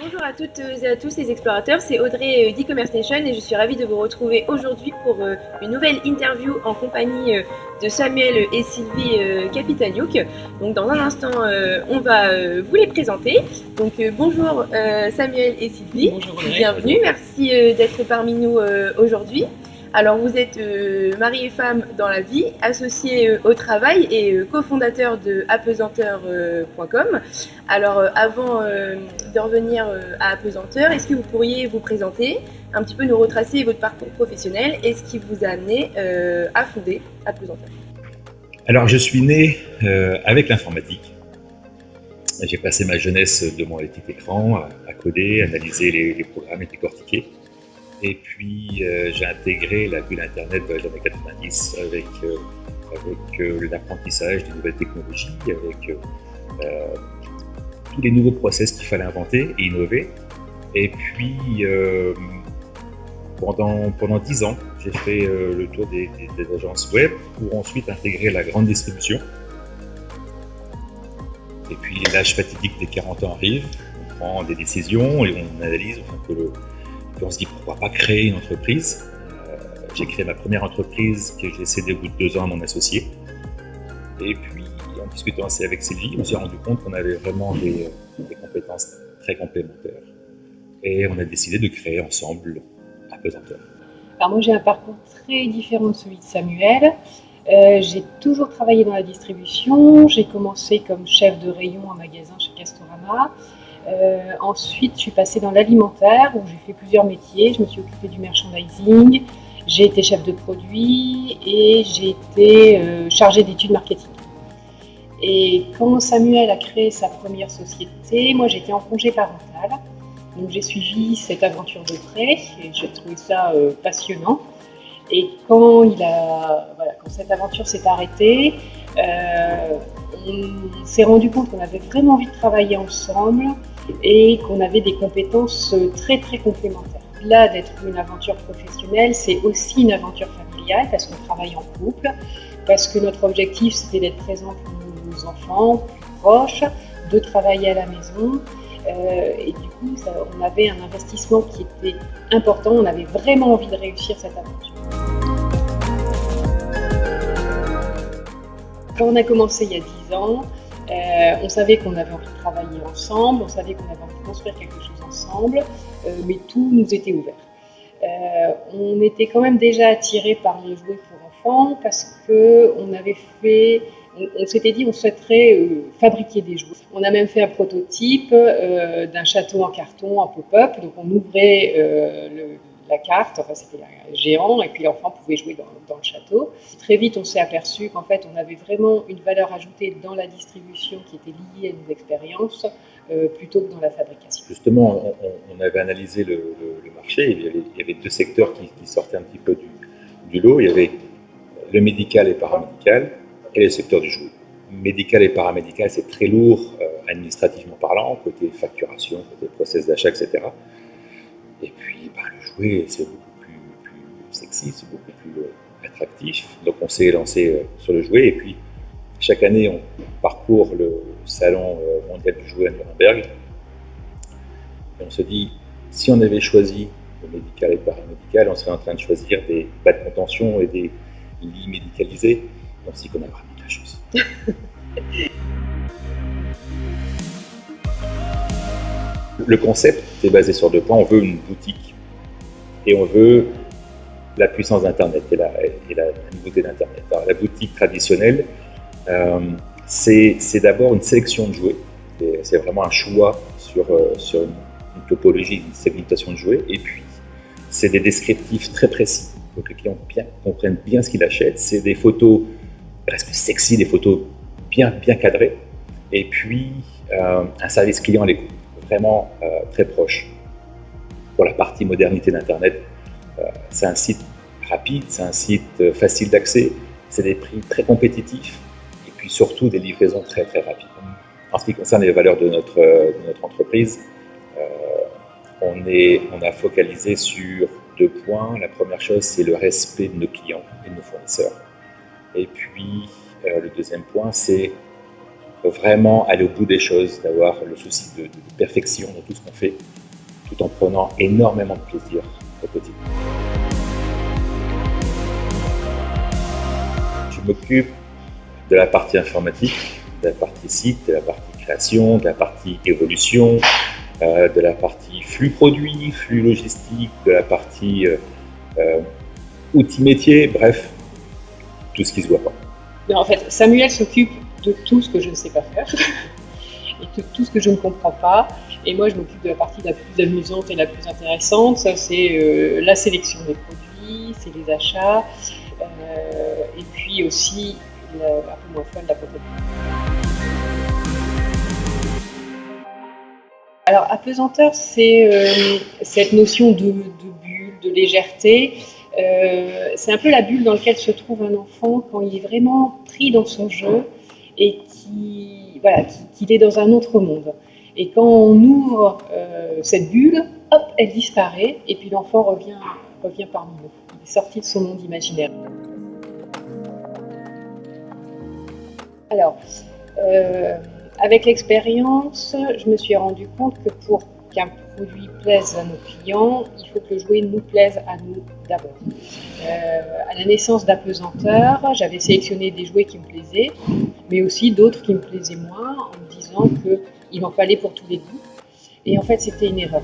Bonjour à toutes et à tous les explorateurs, c'est Audrey d'e-commerce Nation et je suis ravie de vous retrouver aujourd'hui pour une nouvelle interview en compagnie de Samuel et Sylvie Capitagnouk. Donc dans un instant, on va vous les présenter. Donc bonjour Samuel et Sylvie, bonjour Audrey. Bienvenue, merci d'être parmi nous aujourd'hui. Alors vous êtes mari et femme dans la vie, associés au travail et cofondateur de apesanteur.com. Alors avant de revenir à Apesanteur, est-ce que vous pourriez vous présenter, un petit peu nous retracer votre parcours professionnel et ce qui vous a amené à fonder Apesanteur? Alors je suis né avec l'informatique. J'ai passé ma jeunesse devant les petits écrans à coder, analyser les programmes et décortiquer. Et puis j'ai intégré la bulle Internet dans les années 90 avec l'apprentissage des nouvelles technologies, avec tous les nouveaux process qu'il fallait inventer et innover. Et puis pendant 10 ans, j'ai fait le tour des agences web pour ensuite intégrer la grande distribution. Et puis l'âge fatidique des 40 ans arrive, on prend des décisions et on analyse, on se dit pourquoi pas créer une entreprise. J'ai créé ma première entreprise que j'ai cédée au bout de 2 ans à mon associé. Et puis en discutant assez avec Sylvie, on s'est rendu compte qu'on avait vraiment des compétences très complémentaires. Et on a décidé de créer ensemble Apesanteur. Alors moi j'ai un parcours très différent de celui de Samuel. J'ai toujours travaillé dans la distribution. J'ai commencé comme chef de rayon en magasin chez Castorama. Ensuite, je suis passée dans l'alimentaire où j'ai fait plusieurs métiers. Je me suis occupée du merchandising, j'ai été chef de produit et j'ai été chargée d'études marketing. Et quand Samuel a créé sa première société, moi j'étais en congé parental. Donc j'ai suivi cette aventure de près et j'ai trouvé ça passionnant. Et quand cette aventure s'est arrêtée, on s'est rendu compte qu'on avait vraiment envie de travailler ensemble et qu'on avait des compétences très très complémentaires. Là, d'être une aventure professionnelle, c'est aussi une aventure familiale parce qu'on travaille en couple, parce que notre objectif c'était d'être présent pour nos enfants, plus proches, de travailler à la maison. Et du coup, on avait un investissement qui était important, on avait vraiment envie de réussir cette aventure. Quand on a commencé il y a 10 ans, on savait qu'on avait envie de travailler ensemble, on savait qu'on avait envie de construire quelque chose ensemble, mais tout nous était ouvert. On était quand même déjà attirés par les jouets pour enfants parce qu'on avait fait... On s'était dit on souhaiterait fabriquer des jouets. On a même fait un prototype d'un château en carton, en pop-up. Donc on ouvrait la carte, enfin c'était un géant, et puis l'enfant pouvait jouer dans le château. Très vite on s'est aperçu qu'en fait on avait vraiment une valeur ajoutée dans la distribution qui était liée à nos expériences plutôt que dans la fabrication. Justement, on avait analysé le marché, il y avait 2 secteurs qui sortaient un petit peu du lot. Il y avait le médical et paramédical, et le secteur du jouet. Médical et paramédical, c'est très lourd administrativement parlant, côté facturation, côté process d'achat, etc. Et puis le jouet, c'est beaucoup plus sexy, c'est beaucoup plus attractif. Donc on s'est lancé sur le jouet, et puis chaque année on parcourt le salon mondial du jouet à Nuremberg. Et on se dit, si on avait choisi le médical et le paramédical, on serait en train de choisir des bas de contention et des lits médicalisés. On s'y connaît vraiment la chose. Le concept est basé sur 2 points. On veut une boutique et on veut la puissance d'Internet et la nouveauté d'Internet. Alors, la boutique traditionnelle, c'est d'abord une sélection de jouets. C'est vraiment un choix sur une topologie, une segmentation de jouets. Et puis, c'est des descriptifs très précis pour que le client comprenne bien ce qu'il achète. C'est des photos presque sexy, des photos bien cadrées, et puis un service client à l'écoute, vraiment très proche. Pour la partie modernité d'Internet, c'est un site rapide, c'est un site facile d'accès, c'est des prix très compétitifs, et puis surtout des livraisons très très rapides. En ce qui concerne les valeurs de notre entreprise, on a focalisé sur 2 points. La première chose, c'est le respect de nos clients et de nos fournisseurs. Et puis, le deuxième point, c'est vraiment aller au bout des choses, d'avoir le souci de perfection dans tout ce qu'on fait, tout en prenant énormément de plaisir au quotidien. Je m'occupe de la partie informatique, de la partie site, de la partie création, de la partie évolution, de la partie flux produit, flux logistique, de la partie outils métiers, bref, tout ce qui se voit pas. Mais en fait, Samuel s'occupe de tout ce que je ne sais pas faire et de tout ce que je ne comprends pas. Et moi, je m'occupe de la partie la plus amusante et la plus intéressante. Ça, c'est la sélection des produits, c'est les achats, et puis aussi un peu moins fun, la comptabilité. Alors, apesanteur, c'est cette notion de bulle, de légèreté. C'est un peu la bulle dans laquelle se trouve un enfant quand il est vraiment pris dans son jeu et qu'il est dans un autre monde. Et quand on ouvre cette bulle, hop, elle disparaît et puis l'enfant revient parmi nous. Il est sorti de son monde imaginaire. Alors, avec l'expérience, je me suis rendu compte que pour qu'un produit plaise à nos clients, il faut que le jouet nous plaise à nous d'abord. À la naissance d'Apesanteur, j'avais sélectionné des jouets qui me plaisaient, mais aussi d'autres qui me plaisaient moins, en me disant qu'il en fallait pour tous les goûts. Et en fait, c'était une erreur.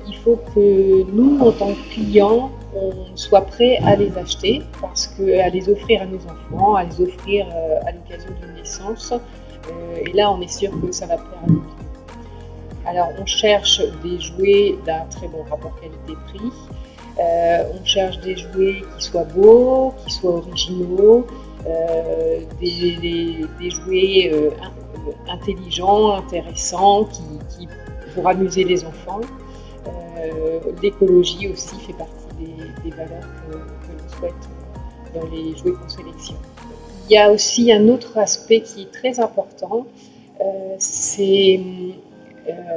Il faut que nous, en tant que clients, on soit prêts à les acheter, parce qu'à les offrir à nos enfants, à les offrir à l'occasion d'une naissance, et là, on est sûr que ça va plaire à nos clients. Alors, on cherche des jouets d'un très bon rapport qualité-prix. On cherche des jouets qui soient beaux, qui soient originaux, des jouets intelligents, intéressants, qui pour amuser les enfants. L'écologie aussi fait partie des valeurs que l'on souhaite dans les jouets qu'on sélectionne. Il y a aussi un autre aspect qui est très important, c'est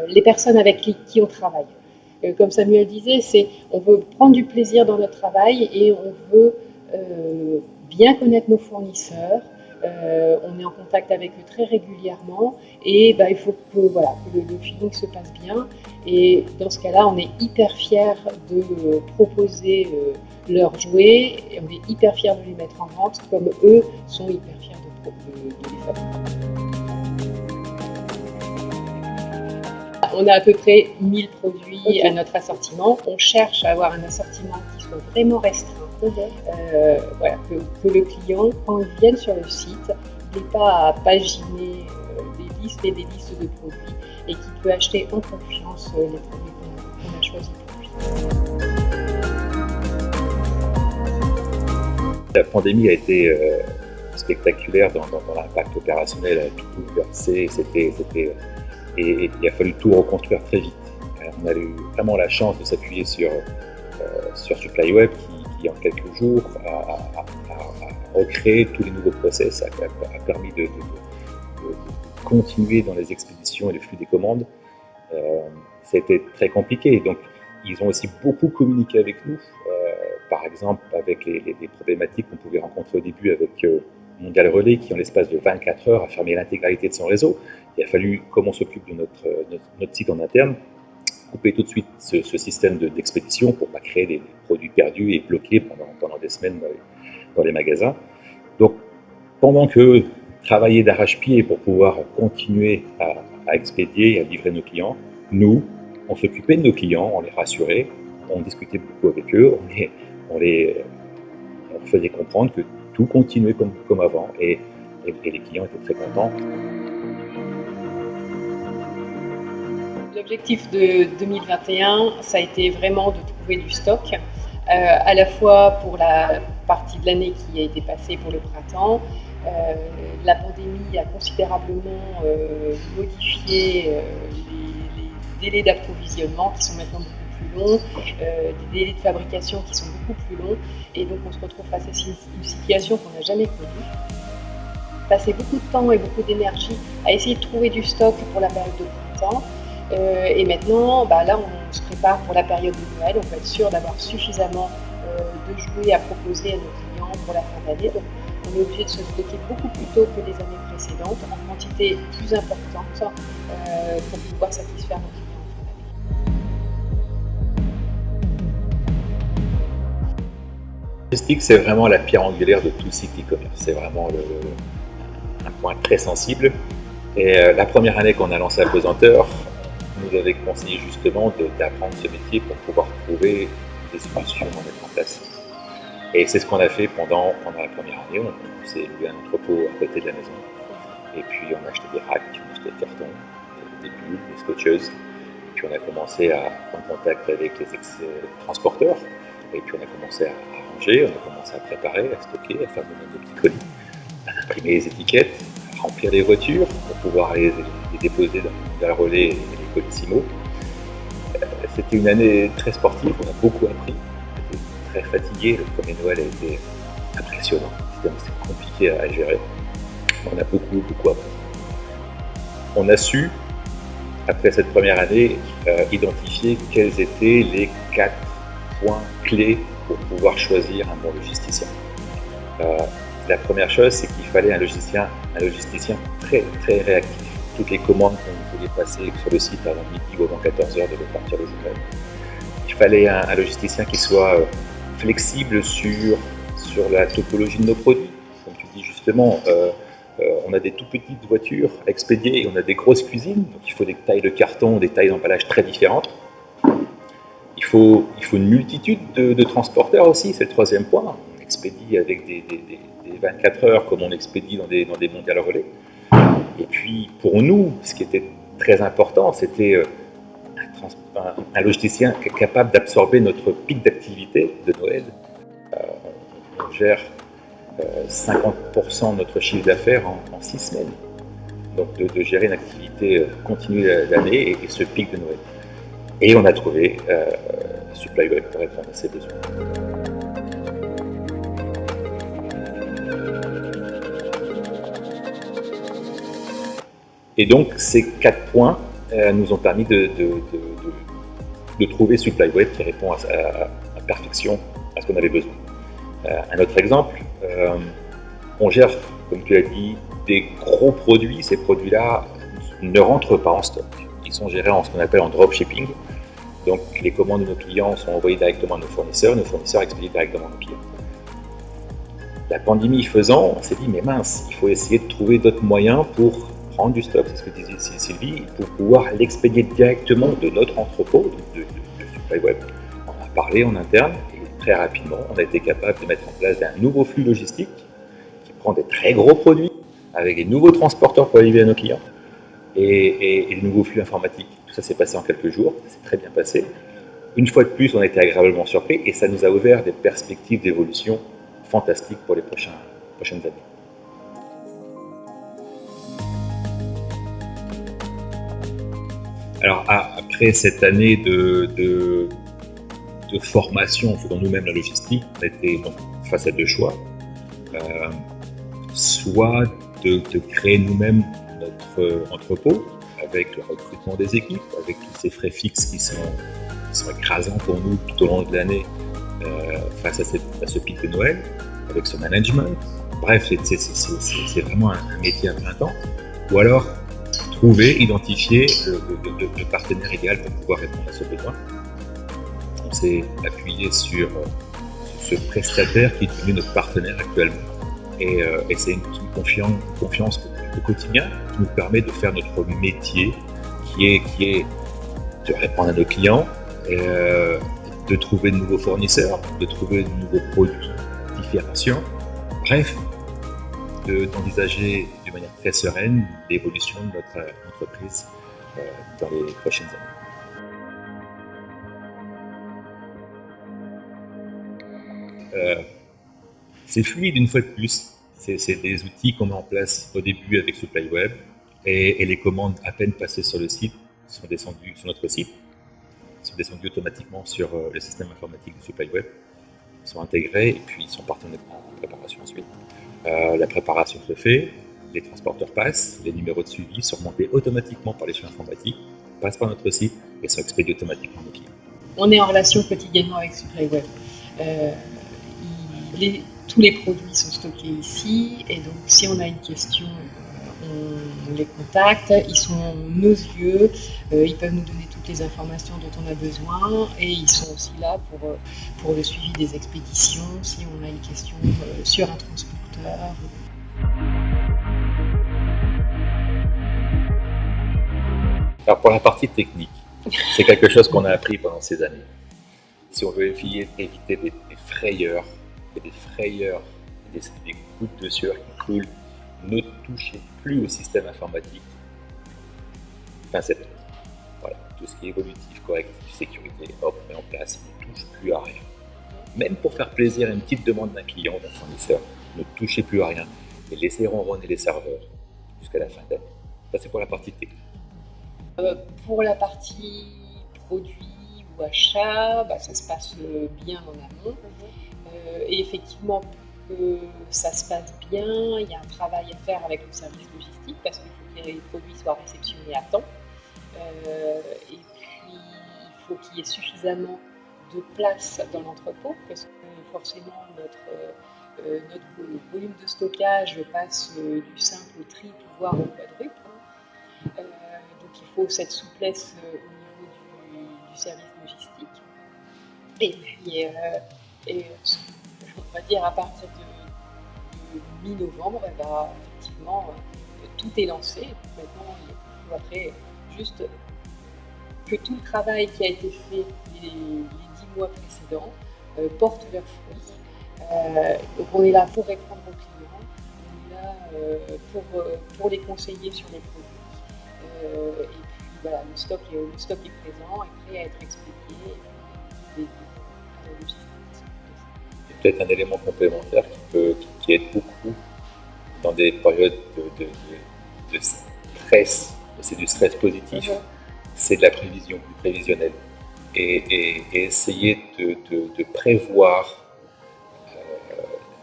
les personnes avec qui on travaille. Comme Samuel disait, on veut prendre du plaisir dans notre travail et on veut bien connaître nos fournisseurs. On est en contact avec eux très régulièrement et il faut que le feeling se passe bien. Et dans ce cas-là, on est hyper fiers de proposer leurs jouets et on est hyper fiers de les mettre en vente, comme eux sont hyper fiers de les fabriquer. On a à peu près 1000 produits à notre assortiment. On cherche à avoir un assortiment qui soit vraiment restreint. Que le client, quand il vient sur le site, n'ait pas à paginer des listes et des listes de produits et qu'il peut acheter en confiance les produits qu'on a choisis pour lui. La pandémie a été spectaculaire dans l'impact opérationnel, elle a tout bouleversé, et il a fallu tout reconstruire très vite. On a eu vraiment la chance de s'appuyer sur SupplyWeb qui en quelques jours a recréé tous les nouveaux process, a permis de continuer dans les expéditions et le flux des commandes. C'était très compliqué, donc ils ont aussi beaucoup communiqué avec nous, par exemple avec les problématiques qu'on pouvait rencontrer au début avec Mondial Relais qui en l'espace de 24 heures a fermé l'intégralité de son réseau. Il a fallu, comme on s'occupe de notre site en interne, couper tout de suite ce système d'expédition pour ne pas créer des produits perdus et bloqués pendant des semaines dans les magasins. Donc, pendant que travailler d'arrache-pied pour pouvoir continuer à expédier et à livrer nos clients, nous, on s'occupait de nos clients, on les rassurait, on discutait beaucoup avec eux, on leur faisait comprendre que tout continuait comme avant et les clients étaient très contents. L'objectif de 2021, ça a été vraiment de trouver du stock, à la fois pour la partie de l'année qui a été passée pour le printemps. La pandémie a considérablement modifié les délais d'approvisionnement qui sont maintenant beaucoup plus longs, des délais de fabrication qui sont beaucoup plus longs, et donc on se retrouve face à une situation qu'on n'a jamais connue. Passer beaucoup de temps et beaucoup d'énergie à essayer de trouver du stock pour la période de printemps. Et maintenant, là, on se prépare pour la période de Noël. On peut être sûr d'avoir suffisamment de jouets à proposer à nos clients pour la fin d'année. Donc, on on est obligé de se stocker beaucoup plus tôt que les années précédentes, en quantité plus importante, pour pouvoir satisfaire nos clients en fin d'année. La logistique, c'est vraiment la pierre angulaire de tout site e-commerce. C'est vraiment un point très sensible. Et la première année qu'on a lancé Apesanteur, nous avait conseillé justement d'apprendre ce métier pour pouvoir trouver des solutions à mettre en place. Et c'est ce qu'on a fait pendant la première année. On s'est loué un entrepôt à côté de la maison. Et puis on a acheté des racks, on a acheté des cartons, des bulles, des scotcheuses. Et puis on a commencé à prendre contact avec les transporteurs. Et puis on a commencé à ranger, on a commencé à préparer, à stocker, à faire des petits colis, à imprimer les étiquettes, à remplir les voitures pour pouvoir les déposer dans le relais et les colissimo. C'était une année très sportive, on a beaucoup appris. On était très fatigué, le premier Noël a été impressionnant, c'était compliqué à gérer. On a beaucoup appris. On a su, après cette première année, identifier quels étaient les 4 points clés pour pouvoir choisir un bon logisticien. La première chose, c'est qu'il fallait un logisticien très réactif. Toutes les commandes qu'on voulait passer sur le site avant midi ou avant 14h devaient partir le jour même. Il fallait un logisticien qui soit flexible sur la topologie de nos produits. Comme tu dis justement, on a des tout petites voitures à expédier et on a des grosses cuisines, donc il faut des tailles de carton, des tailles d'emballage très différentes. Il faut une multitude de transporteurs aussi, c'est le troisième point. On expédie avec des 24 heures comme on expédie dans des mondiales relais. Et puis pour nous, ce qui était très important, c'était un logisticien capable d'absorber notre pic d'activité de Noël. On gère 50% de notre chiffre d'affaires en 6 semaines. Donc de gérer une activité continue l'année et ce pic de Noël. Et on a trouvé SupplyWeb pour répondre à ces besoins. Et donc ces 4 points nous ont permis de trouver SupplyWeb qui répond à perfection à ce qu'on avait besoin. Un autre exemple, on gère, comme tu l'as dit, des gros produits. Ces produits-là ne rentrent pas en stock. Ils sont gérés en ce qu'on appelle en dropshipping. Donc les commandes de nos clients sont envoyées directement à nos fournisseurs expédient directement à nos clients. La pandémie faisant, on s'est dit mais mince, il faut essayer de trouver d'autres moyens pour prendre du stock, c'est ce que disait Sylvie, pour pouvoir l'expédier directement de notre entrepôt, de SupplyWeb. On a parlé en interne et très rapidement, on a été capable de mettre en place un nouveau flux logistique qui prend des très gros produits avec des nouveaux transporteurs pour arriver à nos clients et des nouveaux flux informatiques. Tout ça s'est passé en quelques jours, ça s'est très bien passé. Une fois de plus, on a été agréablement surpris et ça nous a ouvert des perspectives d'évolution fantastiques pour les prochaines années. Alors, après cette année de formation en faisant nous-mêmes la logistique, on était face à 2 choix. Soit de créer nous-mêmes notre entrepôt avec le recrutement des équipes, avec tous ces frais fixes qui sont écrasants pour nous tout au long de l'année face à ce pic de Noël, avec ce management. Bref, c'est vraiment un métier à plein temps. Ou alors, identifier le partenaire idéal pour pouvoir répondre à ce besoin. On s'est appuyé sur ce prestataire qui est devenu notre partenaire actuellement. Et c'est une confiance au quotidien qui nous permet de faire notre métier qui est de répondre à nos clients, de trouver de nouveaux fournisseurs, de trouver de nouveaux produits différenciants. Bref, d'envisager de manière très sereine l'évolution de notre entreprise dans les prochaines années. C'est fluide une fois de plus. C'est des outils qu'on met en place au début avec SupplyWeb et les commandes à peine passées sur le site sont descendues sur notre site, sont descendues automatiquement sur le système informatique de SupplyWeb, sont intégrés et puis sont partis en préparation ensuite. La préparation se fait, les transporteurs passent, les numéros de suivi sont remontés automatiquement par les flux informatiques, passent par notre site et sont expédiés automatiquement aux clients. On est en relation quotidiennement avec SupplyWeb. tous les produits sont stockés ici et donc si on a une question, on les contacte, ils sont nos yeux, ils peuvent nous donner toutes les informations dont on a besoin et ils sont aussi là pour le suivi des expéditions si on a une question sur un transporteur. Alors pour la partie technique, c'est quelque chose qu'on a appris pendant ces années. Si on veut éviter des frayeurs, des gouttes de sueur qui coulent, ne touchez plus au système informatique. Enfin, c'est voilà, tout ce qui est évolutif, correctif, sécurité, hop, met en place, ne touche plus à rien. Même pour faire plaisir à une petite demande d'un client, d'un fournisseur, ne touchez plus à rien et laissez ronronner les serveurs jusqu'à la fin d'année. Ça, c'est pour la partie technique. Pour la partie produit ou achat, ça se passe bien en amont. Et effectivement, pour que ça se passe bien, il y a un travail à faire avec le service logistique parce qu'il faut que les produits soient réceptionnés à temps. Et puis, il faut qu'il y ait suffisamment de place dans l'entrepôt parce que forcément, notre volume de stockage passe du simple au triple, voire au quadruple. Donc il faut cette souplesse au niveau du service logistique. Et puis, on va dire à partir de mi-novembre, effectivement, tout est lancé. Maintenant, il faut après juste que tout le travail qui a été fait les 10 mois précédents porte leurs fruits. Donc on est là pour répondre aux clients, on est là pour les conseiller sur les produits. Et puis voilà, le stock est présent, est prêt à être expédié. C'est peut-être un élément complémentaire qui aide beaucoup dans des périodes de stress. C'est du stress positif, c'est de la prévision, du prévisionnel. Et essayer de prévoir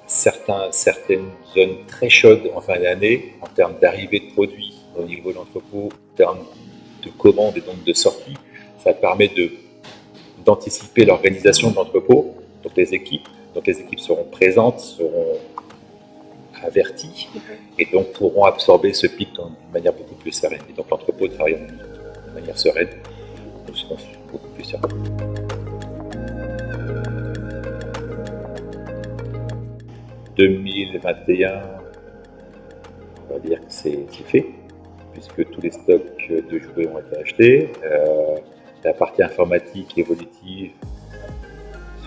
certaines zones très chaudes en fin d'année en termes d'arrivée de produits au niveau de l'entrepôt, en termes de commandes et donc de sorties, ça permet d'anticiper l'organisation de l'entrepôt, donc les équipes seront présentes, seront averties et donc pourront absorber ce pic d'une manière beaucoup plus sereine. Et donc l'entrepôt travaille de manière sereine, donc je pense beaucoup plus sereine. « 2021, on va dire que c'est fait, puisque tous les stocks de jouets ont été achetés. La partie informatique évolutive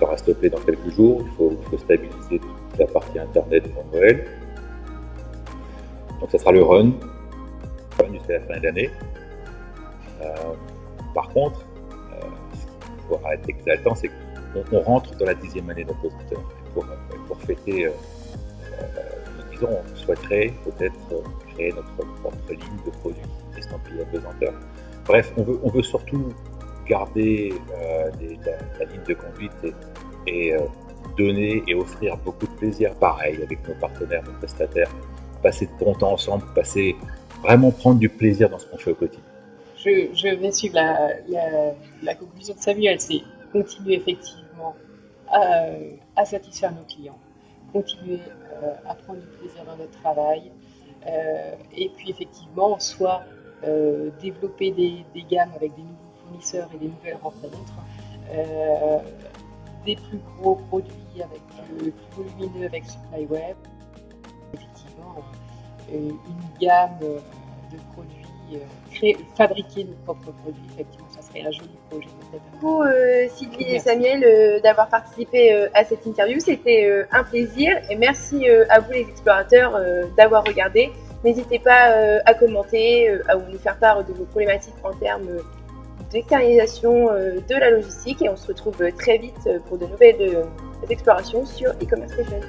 sera stoppée dans quelques jours. Il faut stabiliser toute la partie internet pour Noël. Donc ça sera le run jusqu'à la fin de l'année. Par contre, ce qui pourra être exaltant, c'est qu'on rentre dans la 10e année d'Apesanteur. Pour fêter, disons, on souhaiterait peut-être créer notre propre ligne de produits estampillés Apesanteur. Bref, on veut surtout garder la ligne de conduite et donner et offrir beaucoup de plaisir, pareil, avec nos partenaires, nos prestataires, passer de bon temps ensemble, vraiment prendre du plaisir dans ce qu'on fait au quotidien. Je vais suivre la conclusion de Samuel, c'est continuer effectivement à satisfaire nos clients, continuer à prendre du plaisir dans notre travail et puis effectivement soit développer des gammes avec des nouveaux fournisseurs et des nouvelles rencontres, des plus gros produits avec plus volumineux avec SupplyWeb, effectivement une gamme de produits, fabriquer nos propres produits, effectivement ça serait un joli projet. Pour Sylvie et Samuel d'avoir participé à cette interview, c'était un plaisir et merci à vous les explorateurs d'avoir regardé. N'hésitez pas à commenter, à nous faire part de vos problématiques en termes d'externalisation de la logistique et on se retrouve très vite pour de nouvelles explorations sur e-commerce Region.